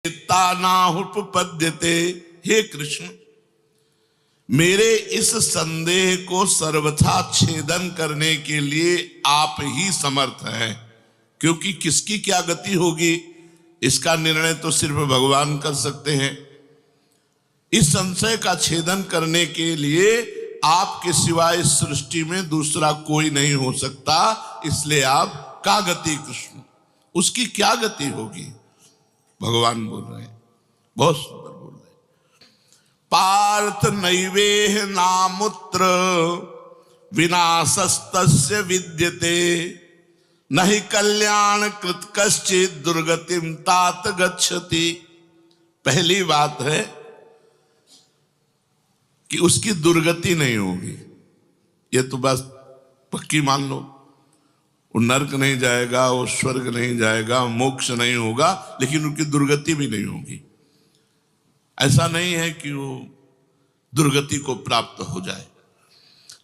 तानाहुपपद्यते। हे कृष्ण, मेरे इस संदेह को सर्वथा छेदन करने के लिए आप ही समर्थ हैं, क्योंकि किसकी क्या गति होगी इसका निर्णय तो सिर्फ भगवान कर सकते हैं। इस संशय का छेदन करने के लिए आपके सिवाय इस सृष्टि में दूसरा कोई नहीं हो सकता, इसलिए आप का गति कृष्ण, उसकी क्या गति होगी? भगवान बोल रहे हैं, बहुत सुंदर बोल रहे हैं। पार्थ नैवेह नामुत्र विनाशस्तस्य विद्यते, नहि कल्याण कृत कश्चित् दुर्गतिम तात गच्छति। पहली बात है कि उसकी दुर्गति नहीं होगी, ये तो बस पक्की मान लो। वो नरक नहीं जाएगा, वो स्वर्ग नहीं जाएगा, मोक्ष नहीं होगा, लेकिन उनकी दुर्गति भी नहीं होगी। ऐसा नहीं है कि वो दुर्गति को प्राप्त हो जाए।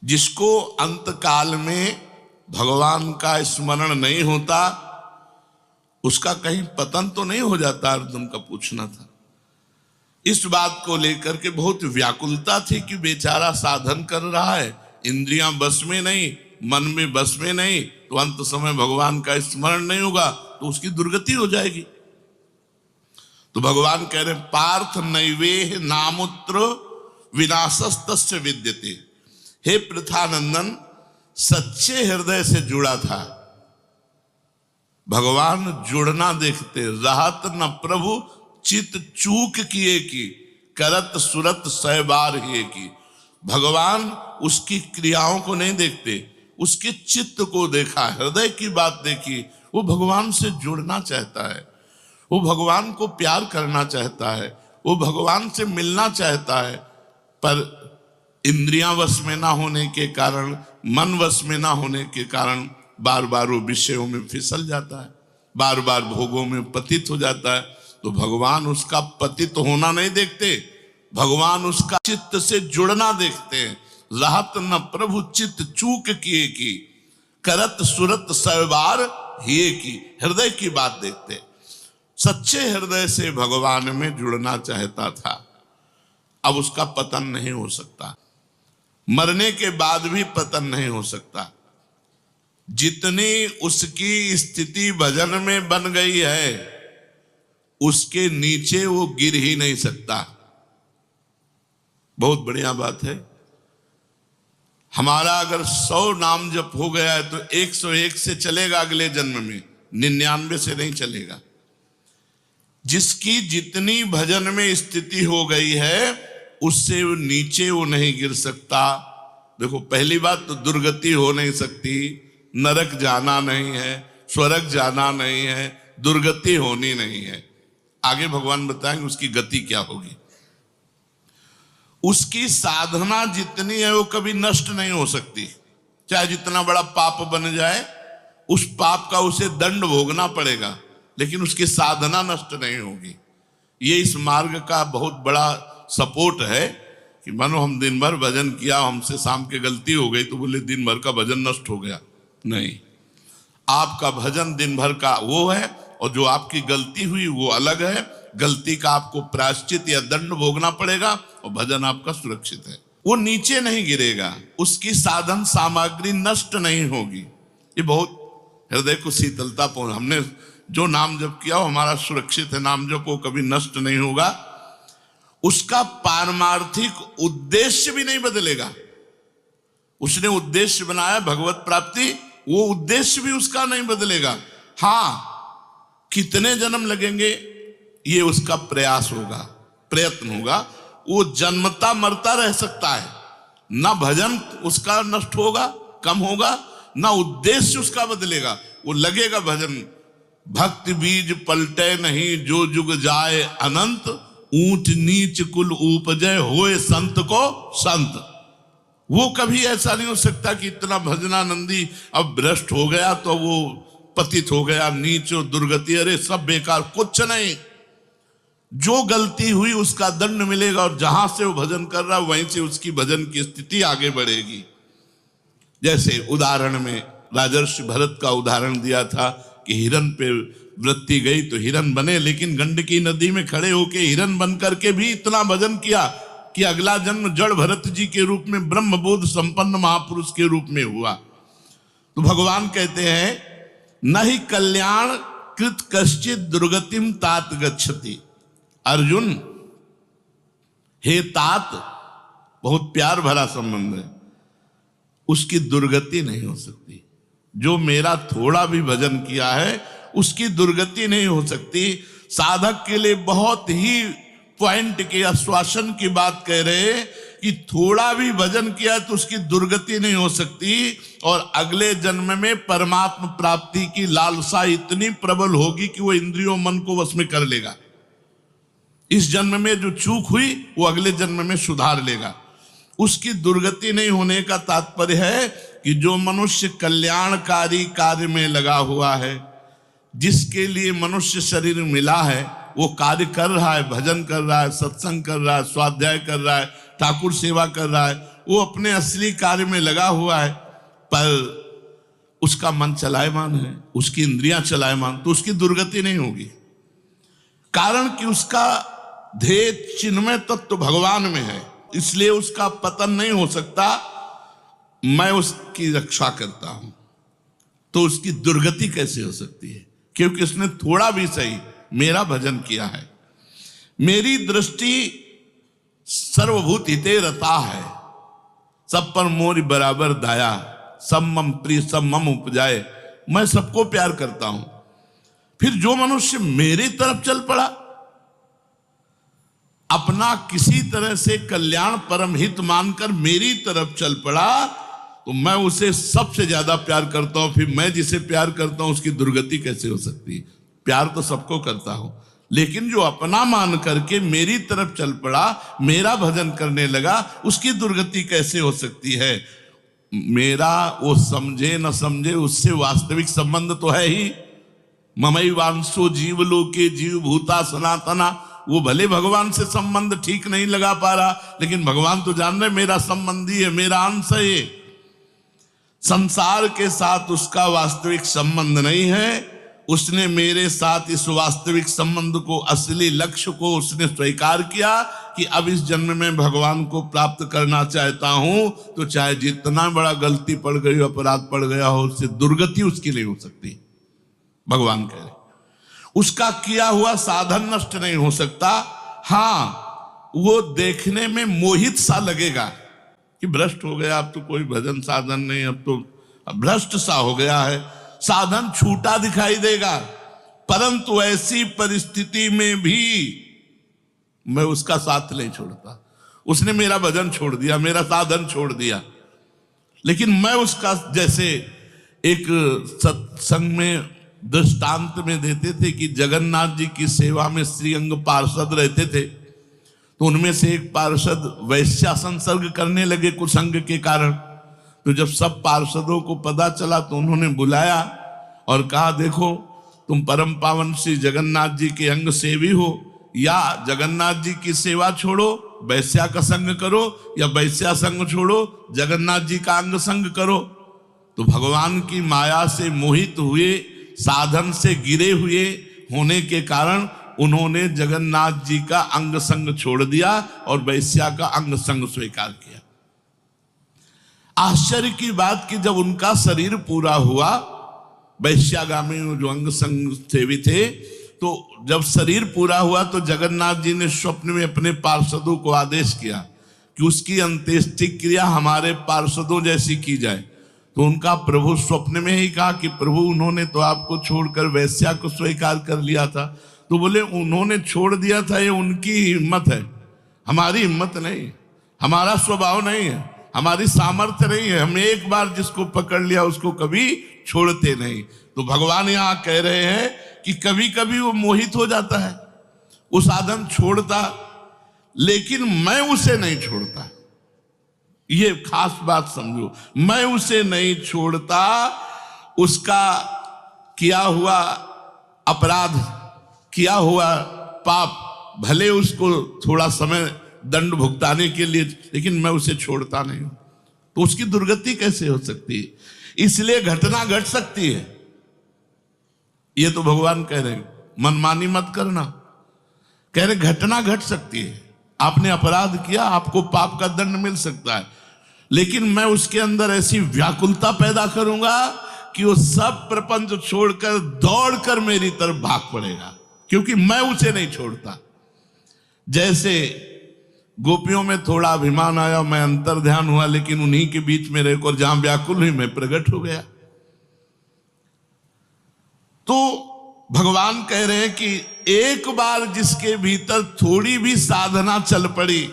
जिसको अंत काल में भगवान का स्मरण नहीं होता, उसका कहीं पतन तो नहीं हो जाता? अर्जुन का पूछना था। इस बात को लेकर के बहुत व्याकुलता थी कि बेचारा साधन कर रहा है, इंद्रियां बस में नहीं, मन में बस में नहीं, तो अंत समय भगवान का स्मरण नहीं होगा तो उसकी दुर्गति हो जाएगी। तो भगवान कह रहे पार्थ नैवेह नामुत्र विनाशस्तस्य विद्यते। हे पृथानंदन, सच्चे हृदय से जुड़ा था भगवान, जुड़ना देखते, रहत न प्रभु चित चूक किए की, करत सुरत सह बार ही की। भगवान उसकी क्रियाओं को नहीं देखते, उसके चित्त को देखा, हृदय की बात देखी। वो भगवान से जुड़ना चाहता है, वो भगवान को प्यार करना चाहता है, वो भगवान से मिलना चाहता है, पर इंद्रियां वश में ना होने के कारण, मन वश में ना होने के कारण बार बार वो विषयों में फिसल जाता है, बार बार भोगों में पतित हो जाता है। तो भगवान उसका पतित होना नहीं देखते, भगवान उसका चित्त से जुड़ना देखते हैं। रहत न प्रभु चित्त चूक किए की, करत सुरत सवार हिए की। हृदय की बात देखते, सच्चे हृदय से भगवान में जुड़ना चाहता था। अब उसका पतन नहीं हो सकता, मरने के बाद भी पतन नहीं हो सकता। जितनी उसकी स्थिति भजन में बन गई है, उसके नीचे वो गिर ही नहीं सकता। बहुत बढ़िया बात है। हमारा अगर 100 नाम जप हो गया है तो 101 से चलेगा अगले जन्म में, 99 से नहीं चलेगा। जिसकी जितनी भजन में स्थिति हो गई है, उससे वो नीचे वो नहीं गिर सकता। देखो, पहली बात तो दुर्गति हो नहीं सकती, नरक जाना नहीं है, स्वर्ग जाना नहीं है, दुर्गति होनी नहीं है। आगे भगवान बताएंगे उसकी गति क्या होगी। उसकी साधना जितनी है वो कभी नष्ट नहीं हो सकती। चाहे जितना बड़ा पाप बन जाए, उस पाप का उसे दंड भोगना पड़ेगा, लेकिन उसकी साधना नष्ट नहीं होगी। ये इस मार्ग का बहुत बड़ा सपोर्ट है कि मानो हम दिन भर भजन किया, हमसे शाम के गलती हो गई तो बोले दिन भर का भजन नष्ट हो गया। नहीं, आपका भजन दिन भर का वो है, और जो आपकी गलती हुई वो अलग है। गलती का आपको प्रायश्चित या दंड भोगना पड़ेगा, और भजन आपका सुरक्षित है, वो नीचे नहीं गिरेगा, उसकी साधन सामग्री नष्ट नहीं होगी। ये बहुत हृदय को शीतलता पहुंच। हमने जो नाम जप किया वो हमारा सुरक्षित है, नाम जप वो कभी नष्ट नहीं होगा। उसका पारमार्थिक उद्देश्य भी नहीं बदलेगा। उसने उद्देश्य बनाया भगवत प्राप्ति, वो उद्देश्य भी उसका नहीं बदलेगा। हाँ, कितने जन्म लगेंगे ये उसका प्रयास होगा, प्रयत्न होगा। वो जन्मता मरता रह सकता है, ना भजन उसका नष्ट होगा, कम होगा, ना उद्देश्य उसका बदलेगा। वो लगेगा भजन। भक्ति बीज पलटे नहीं, जो जुग जाए अनंत, ऊंच नीच कुल उपजय होए संत को संत। वो कभी ऐसा नहीं हो सकता कि इतना भजनानंदी अब भ्रष्ट हो गया तो वो पतित हो गया, नीच और दुर्गति, अरे सब बेकार, कुछ नहीं। जो गलती हुई उसका दंड मिलेगा, और जहां से वो भजन कर रहा है वहीं से उसकी भजन की स्थिति आगे बढ़ेगी। जैसे उदाहरण में राजर्षि भरत का उदाहरण दिया था कि हिरण पे वृत्ति गई तो हिरन बने, लेकिन गंडकी नदी में खड़े होके हिरन बन करके भी इतना भजन किया कि अगला जन्म जड़ भरत जी के रूप में ब्रह्म बोध संपन्न महापुरुष के रूप में हुआ। तो भगवान कहते हैं न ही कल्याण कृत कश्चित दुर्गतिम तात गच्छति। अर्जुन, हे तात, बहुत प्यार भरा संबंध है, उसकी दुर्गति नहीं हो सकती। जो मेरा थोड़ा भी भजन किया है उसकी दुर्गति नहीं हो सकती। साधक के लिए बहुत ही पॉइंट के आश्वासन की बात कह रहे कि थोड़ा भी भजन किया तो उसकी दुर्गति नहीं हो सकती, और अगले जन्म में परमात्मा प्राप्ति की लालसा इतनी प्रबल होगी कि वो इंद्रियों मन को वश में कर लेगा। इस जन्म में जो चूक हुई वो अगले जन्म में सुधार लेगा। उसकी दुर्गति नहीं होने का तात्पर्य है कि जो मनुष्य कल्याणकारी कार्य में लगा हुआ है, जिसके लिए मनुष्य शरीर मिला है, वो कार्य कर रहा है, भजन कर रहा है, सत्संग कर रहा है, स्वाध्याय कर रहा है, ठाकुर सेवा कर रहा है, वो अपने असली कार्य में लगा हुआ है, पर उसका मन चलायमान है, उसकी इंद्रियां चलायमान, तो उसकी दुर्गति नहीं होगी। कारण कि उसका ध्येय चिन्मय तत्व भगवान में है, इसलिए उसका पतन नहीं हो सकता। मैं उसकी रक्षा करता हूं, तो उसकी दुर्गति कैसे हो सकती है? क्योंकि उसने थोड़ा भी सही मेरा भजन किया है। मेरी दृष्टि सर्वभूत हिते रता है, सब पर मोरी बराबर दाया, सब मम प्रिय सब मम उपजाए। मैं सबको प्यार करता हूं। फिर जो मनुष्य मेरी तरफ चल पड़ा, अपना किसी तरह से कल्याण परम हित मानकर मेरी तरफ चल पड़ा, तो मैं उसे सबसे ज्यादा प्यार करता हूं। फिर मैं जिसे प्यार करता हूं उसकी दुर्गति कैसे हो सकती है? प्यार तो सबको करता हूं, लेकिन जो अपना मान करके मेरी तरफ चल पड़ा, मेरा भजन करने लगा, उसकी दुर्गति कैसे हो सकती है? मेरा वो समझे न समझे, उससे वास्तविक संबंध तो है ही। ममई वांसो जीव लोके जीव भूता सनातना। वो भले भगवान से संबंध ठीक नहीं लगा पा रहा, लेकिन भगवान तो जान रहे मेरा संबंधी है, मेरा अंश है ये। संसार के साथ उसका वास्तविक संबंध नहीं है। उसने मेरे साथ इस वास्तविक संबंध को, असली लक्ष्य को उसने स्वीकार किया कि अब इस जन्म में भगवान को प्राप्त करना चाहता हूं, तो चाहे जितना बड़ा गलती पड़ गई, अपराध पड़ गया हो, उससे दुर्गति उसकी नहीं हो सकती। भगवान कह रहे उसका किया हुआ साधन नष्ट नहीं हो सकता। हाँ, वो देखने में मोहित सा लगेगा कि भ्रष्ट हो गया, अब तो कोई भजन साधन नहीं, अब तो भ्रष्ट सा हो गया है, साधन छूटा दिखाई देगा। परंतु ऐसी परिस्थिति में भी मैं उसका साथ नहीं छोड़ता। उसने मेरा भजन छोड़ दिया, मेरा साधन छोड़ दिया, लेकिन मैं उसका, जैसे एक सत्संग में दृष्टांत में देते थे कि जगन्नाथ जी की सेवा में श्रीअंग पार्षद रहते थे, तो उनमें से एक पार्षद वैश्या संसर्ग करने लगे कुसंग के कारण। तो जब सब पार्षदों को पता चला तो उन्होंने बुलाया और कहा, देखो तुम परम पावन श्री जगन्नाथ जी के अंग सेवी हो, या जगन्नाथ जी की सेवा छोड़ो वैश्या का संग करो, या वैश्या संग छोड़ो जगन्नाथ जी का अंग संग करो। तो भगवान की माया से मोहित हुए, साधन से गिरे हुए होने के कारण उन्होंने जगन्नाथ जी का अंग संग छोड़ दिया और वैश्या का अंग संग स्वीकार किया। आश्चर्य की बात कि जब उनका शरीर पूरा हुआ, वैश्यागामी जो अंग संग सेवी थे, तो जब शरीर पूरा हुआ तो जगन्नाथ जी ने स्वप्न में अपने पार्षदों को आदेश किया कि उसकी अंत्येष्टि क्रिया हमारे पार्षदों जैसी की जाए। तो उनका प्रभु स्वप्न में ही कहा कि प्रभु, उन्होंने तो आपको छोड़कर वैश्या को स्वीकार कर लिया था। तो बोले, उन्होंने छोड़ दिया था, ये उनकी हिम्मत है, हमारी हिम्मत नहीं, हमारा स्वभाव नहीं है, हमारी सामर्थ्य नहीं है। हम एक बार जिसको पकड़ लिया उसको कभी छोड़ते नहीं। तो भगवान यहाँ कह रहे हैं कि कभी कभी वो मोहित हो जाता है, वो साधन छोड़ता, लेकिन मैं उसे नहीं छोड़ता। ये खास बात समझो, मैं उसे नहीं छोड़ता। उसका किया हुआ अपराध, किया हुआ पाप, भले उसको थोड़ा समय दंड भुगताने के लिए, लेकिन मैं उसे छोड़ता नहीं हूं। तो उसकी दुर्गति कैसे हो सकती है? इसलिए घटना घट सकती है, ये तो भगवान कह रहे मनमानी मत करना। कह रहे घटना घट सकती है, आपने अपराध किया, आपको पाप का दंड मिल सकता है, लेकिन मैं उसके अंदर ऐसी व्याकुलता पैदा करूंगा कि वो सब प्रपंच छोड़कर दौड़कर मेरी तरफ भाग पड़ेगा, क्योंकि मैं उसे नहीं छोड़ता। जैसे गोपियों में थोड़ा अभिमान आया, मैं अंतर ध्यान हुआ, लेकिन उन्हीं के बीच में रहकर जहां व्याकुल हुई मैं प्रकट हो गया। तो भगवान कह रहे हैं कि एक बार जिसके भीतर थोड़ी भी साधना चल पड़ी,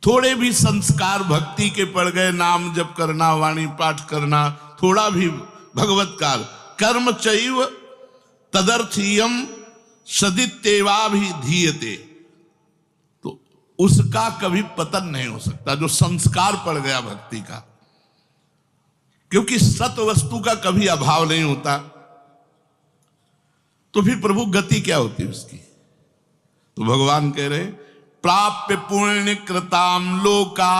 थोड़े भी संस्कार भक्ति के पड़ गए, नाम जप करना, वाणी पाठ करना, थोड़ा भी भगवत्कार, कर्म चैव तदर्थीयम सदित्येवाभिधीयते, तो उसका कभी पतन नहीं हो सकता जो संस्कार पड़ गया भक्ति का, क्योंकि सत वस्तु का कभी अभाव नहीं होता। तो फिर प्रभु गति क्या होती है उसकी? तो भगवान कह रहे प्राप्य पुण्य कृताम लोका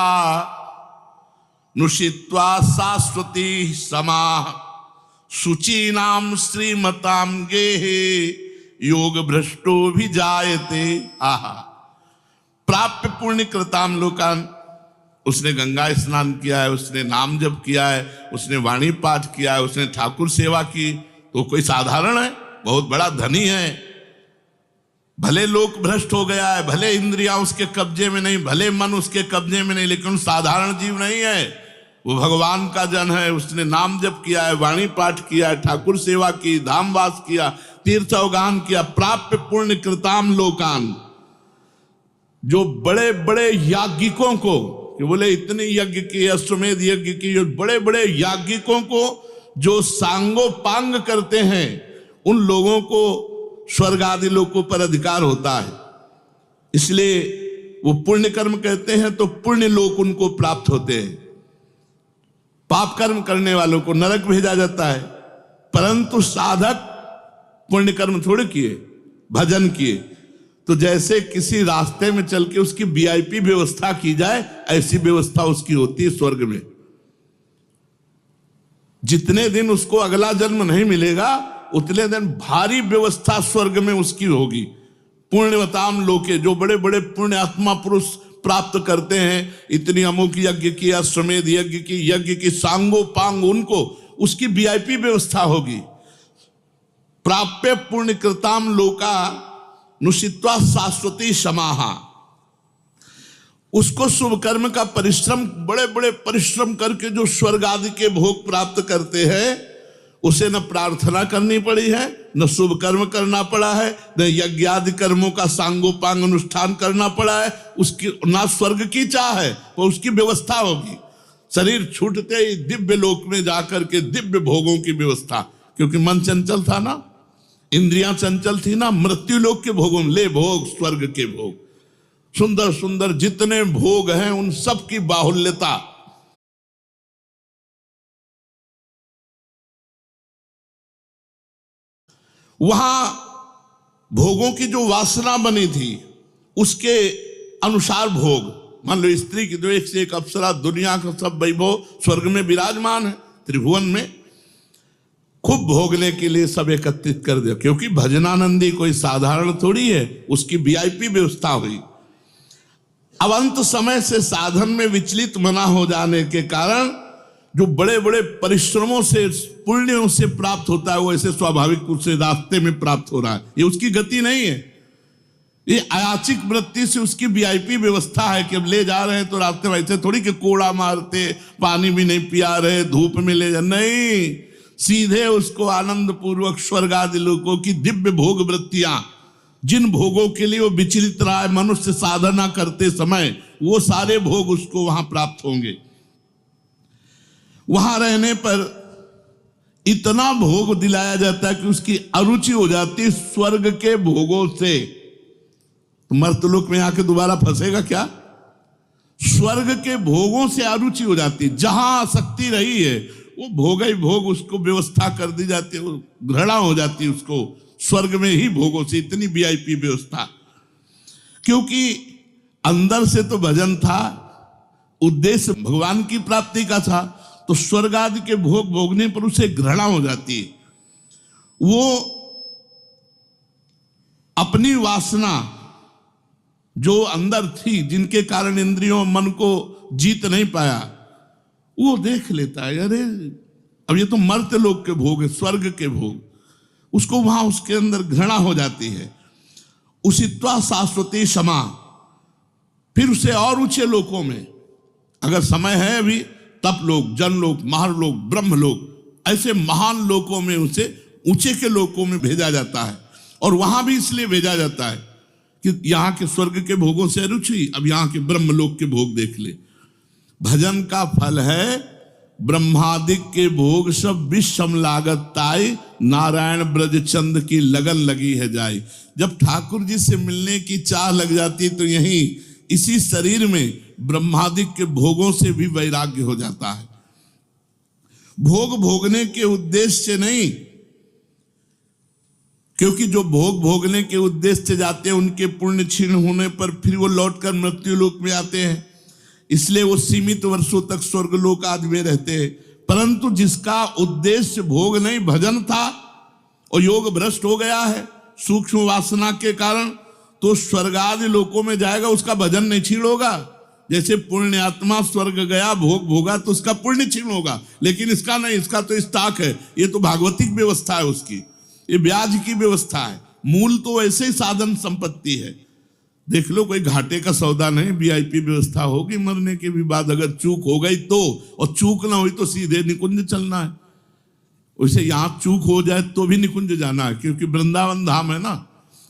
नुषित्वा शाश्वती समाह शुचीनाम श्रीमताम गेहे योग भ्रष्टो भी जायते। आहा, प्राप्य पुण्य कृताम लोकान, उसने गंगा स्नान किया है, उसने नाम जप किया है, उसने वाणी पाठ किया है, उसने ठाकुर सेवा की, तो कोई साधारण है? बहुत बड़ा धनी है। भले लोक भ्रष्ट हो गया है, भले इंद्रियां उसके कब्जे में नहीं, भले मन उसके कब्जे में नहीं, लेकिन साधारण जीव नहीं है, वो भगवान का जन है। उसने नाम जप किया है, वाणी पाठ किया है, ठाकुर सेवा की, धामवास किया, तीर्थ अवगान किया। प्राप्य पुण्य कृताम लोकान, जो बड़े बड़े याज्ञिकों को, कि बोले इतने यज्ञ किए, अश्वमेध यज्ञ की, जो बड़े बड़े याज्ञिकों को जो सांगोपांग करते हैं, उन लोगों को स्वर्ग आदि लोकों पर अधिकार होता है, इसलिए वो पुण्य कर्म कहते हैं, तो पुण्य लोक उनको प्राप्त होते हैं। पाप कर्म करने वालों को नरक भेजा जाता है। परंतु साधक पुण्य कर्म थोड़े किए, भजन किए, तो जैसे किसी रास्ते में चल के उसकी वीआईपी व्यवस्था की जाए, ऐसी व्यवस्था उसकी होती है स्वर्ग में। जितने दिन उसको अगला जन्म नहीं मिलेगा, उतने दिन भारी व्यवस्था स्वर्ग में उसकी होगी। पुण्यवताम लोके, जो बड़े बड़े पुण्य आत्मा पुरुष प्राप्त करते हैं, इतनी अमुक यज्ञ की, अश्वमेध यज्ञ की सांगोपांग, उनको उसकी वीआईपी व्यवस्था होगी। प्राप्य पुण्य कृताम लोका नुषित्वा शाश्वती समाहा, उसको शुभ कर्म का परिश्रम, बड़े बड़े परिश्रम करके जो स्वर्ग आदि के भोग प्राप्त करते हैं, उसे न प्रार्थना करनी पड़ी है, न शुभ कर्म करना पड़ा है, न यज्ञ आदि कर्मों का सांगोपांग अनुष्ठान करना पड़ा है, उसकी ना स्वर्ग की चाह है, वो उसकी व्यवस्था होगी। शरीर छूटते ही दिव्य लोक में जाकर के दिव्य भोगों की व्यवस्था, क्योंकि मन चंचल था ना, इंद्रियां चंचल थी ना, मृत्यु लोक के भोगों में ले भोग, स्वर्ग के भोग, सुंदर सुंदर जितने भोग हैं उन सब की बाहुल्यता। वहां भोगों की जो वासना बनी थी उसके अनुसार भोग, मान लो स्त्री की तो एक से एक अप्सरा, दुनिया का सब वैभव स्वर्ग में विराजमान है, त्रिभुवन में खूब भोगने के लिए सब एकत्रित कर दे, क्योंकि भजनानंदी कोई साधारण थोड़ी है, उसकी वीआईपी व्यवस्था हुई। अब अंत समय से साधन में विचलित मना हो जाने के कारण जो बड़े बड़े परिश्रमों से, पुण्यों से प्राप्त होता है, वो ऐसे स्वाभाविक रूप से रास्ते में प्राप्त हो रहा है। ये उसकी गति नहीं है, ये अयाचिक वृत्ति से उसकी वीआईपी व्यवस्था है कि अब ले जा रहे हैं तो रास्ते में ऐसे थोड़ी कि कोड़ा मारते, पानी भी नहीं पिया रहे, धूप में ले जा, नहीं, सीधे उसको आनंद पूर्वक स्वर्ग आदि लोगों की दिव्य भोग वृत्तियां, जिन भोगों के लिए वो विचलित रहा है मनुष्य साधना करते समय, वो सारे भोग उसको वहां प्राप्त होंगे। वहां रहने पर इतना भोग दिलाया जाता है कि उसकी अरुचि हो जाती है स्वर्ग के भोगों से। मर्तलोक में आके दोबारा फंसेगा क्या? स्वर्ग के भोगों से अरुचि हो जाती है, जहां आसक्ति रही है वो भोग ही भोग उसको व्यवस्था कर दी जाती है, वो घृणा हो जाती है उसको स्वर्ग में ही भोगों से, इतनी वीआईपी व्यवस्था। क्योंकि अंदर से तो भजन था, उद्देश्य भगवान की प्राप्ति का था, तो स्वर्ग आदि के भोग भोगने पर उसे घृणा हो जाती है। वो अपनी वासना जो अंदर थी, जिनके कारण इंद्रियों मन को जीत नहीं पाया, वो देख लेता है, अरे अब ये तो मर्त्य लोक के भोग है, स्वर्ग के भोग। उसको वहां उसके अंदर घृणा हो जाती है। उसित्वा शाश्वती क्षमा, फिर उसे और ऊंचे लोकों में, अगर समय है अभी, तप लोक, जनलोक, महालोक, ब्रह्मलोक, ऐसे महान लोकों में उसे ऊंचे के लोकों में भेजा जाता है। और वहां भी इसलिए भेजा जाता है कि यहां के स्वर्ग के भोगों से रुचि, अब यहां के ब्रह्मलोक के भोग देख ले। भजन का फल है ब्रह्मादिक के भोग सब विषम लागत ताई, नारायण ब्रज चंद की लगन लगी है जाई। जब ठाकुर जी से मिलने की चाह लग जाती तो यहीं इसी शरीर में ब्रह्मादिक के भोगों से भी वैराग्य हो जाता है। भोग भोगने के उद्देश्य से नहीं, क्योंकि जो भोग भोगने के उद्देश्य से जाते हैं उनके पुण्य क्षीण होने पर फिर वो लौटकर मृत्यु लोक में आते हैं, इसलिए वो सीमित वर्षों तक स्वर्ग लोक आदि में रहते हैं। परंतु जिसका उद्देश्य भोग नहीं भजन था और योग भ्रष्ट हो गया है सूक्ष्म वासना के कारण, तो स्वर्ग आदि लोकों में जाएगा, उसका भजन नहीं क्षीण होगा। जैसे पुण्यात्मा स्वर्ग गया, भोग भोगा, तो उसका पुण्य क्षीण होगा, लेकिन इसका नहीं, इसका तो स्टॉक है, ये तो भागवतिक व्यवस्था है उसकी, ये ब्याज की व्यवस्था है। मूल तो ऐसे ही साधन संपत्ति है। देख लो, कोई घाटे का सौदा नहीं, वीआईपी व्यवस्था होगी मरने के भी बाद, अगर चूक हो गई तो, और चूक ना हुई तो सीधे निकुंज चलना है। वैसे यहां चूक हो जाए तो भी निकुंज जाना है, क्योंकि वृंदावन धाम है ना।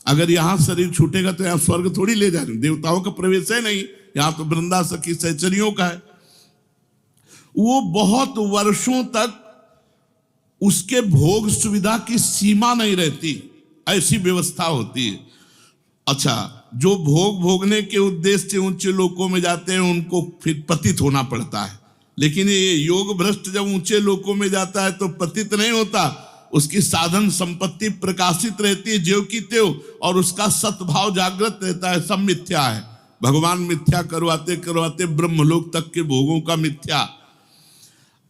अगर यहां शरीर छूटेगा तो यहां स्वर्ग थोड़ी ले जाए, देवताओं का प्रवेश है नहीं, यहां तो वृंदा सखी सहचरियों का है। वो बहुत वर्षों तक उसके भोग सुविधा की सीमा नहीं रहती, ऐसी व्यवस्था होती है। अच्छा, जो भोग भोगने के उद्देश्य से ऊंचे लोकों में जाते हैं उनको फिर पतित होना पड़ता है, लेकिन ये योग भ्रष्ट जब ऊंचे लोकों में जाता है तो पतित नहीं होता, उसकी साधन संपत्ति प्रकाशित रहती है ज्यों की त्यों, और उसका सद्भाव जागृत रहता है। सब मिथ्या है, भगवान मिथ्या करवाते करवाते ब्रह्मलोक तक के भोगों का मिथ्या।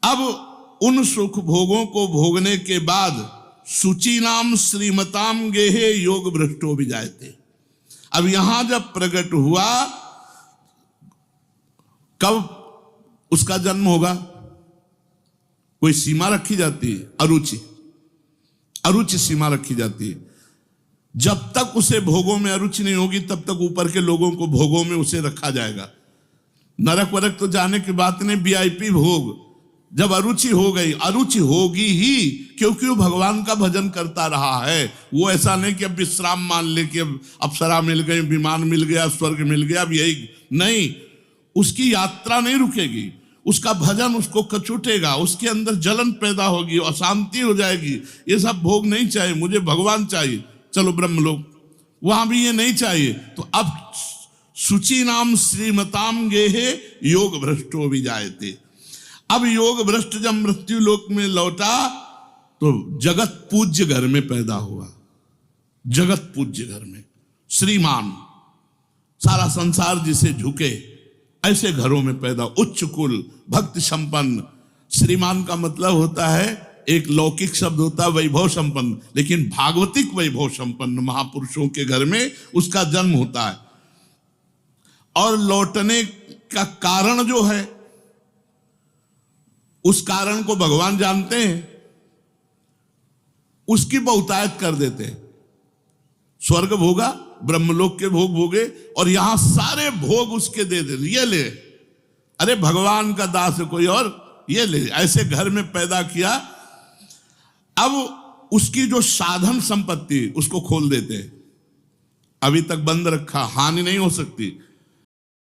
अब उन सुख भोगों को भोगने के बाद सुचि नाम श्रीमताम गेहे योग भ्रष्टो भी जाते। अब यहां जब प्रकट हुआ, कब उसका जन्म होगा, कोई सीमा रखी जाती है? अरुचि, अरुचि सीमा रखी जाती है। जब तक उसे भोगों में अरुचि नहीं होगी तब तक ऊपर के लोगों को भोगों में उसे रखा जाएगा। नरक वरक तो जाने की बात नहीं, वीआईपी भोग। जब अरुचि हो गई, अरुचि होगी ही, क्योंकि वो भगवान का भजन करता रहा है। वो ऐसा नहीं कि अब विश्राम मान ले कि अब अप्सरा मिल गई, विमान मिल गया, स्वर्ग मिल गया, अब यही नहीं। उसकी यात्रा नहीं रुकेगी, उसका भजन उसको कचुटेगा, उसके अंदर जलन पैदा होगी, अशांति हो जाएगी। ये सब भोग नहीं चाहिए, मुझे भगवान चाहिए, चलो ब्रह्मलोक। वहां भी ये नहीं चाहिए। तो अब सुचि नाम श्रीमताम गेहे योग भ्रष्टो भी जायते। अब योग भ्रष्ट जब मृत्यु लोक में लौटा तो जगत पूज्य घर में पैदा हुआ। जगत पूज्य घर में श्रीमान, सारा संसार जिसे झुके, ऐसे घरों में पैदा, उच्च कुल, भक्ति संपन्न। श्रीमान का मतलब होता है, एक लौकिक शब्द होता है वैभव संपन्न, लेकिन भागवतिक वैभव संपन्न महापुरुषों के घर में उसका जन्म होता है। और लौटने का कारण जो है, उस कारण को भगवान जानते हैं, उसकी बहुतायत कर देते हैं। स्वर्ग भोगा, ब्रह्मलोक के भोग भोगे, और यहां सारे भोग उसके दे दे, ये ले, अरे भगवान का दास है कोई और, ये ले, ऐसे घर में पैदा किया। अब उसकी जो साधन संपत्ति उसको खोल देते हैं। अभी तक बंद रखा, हानि नहीं हो सकती।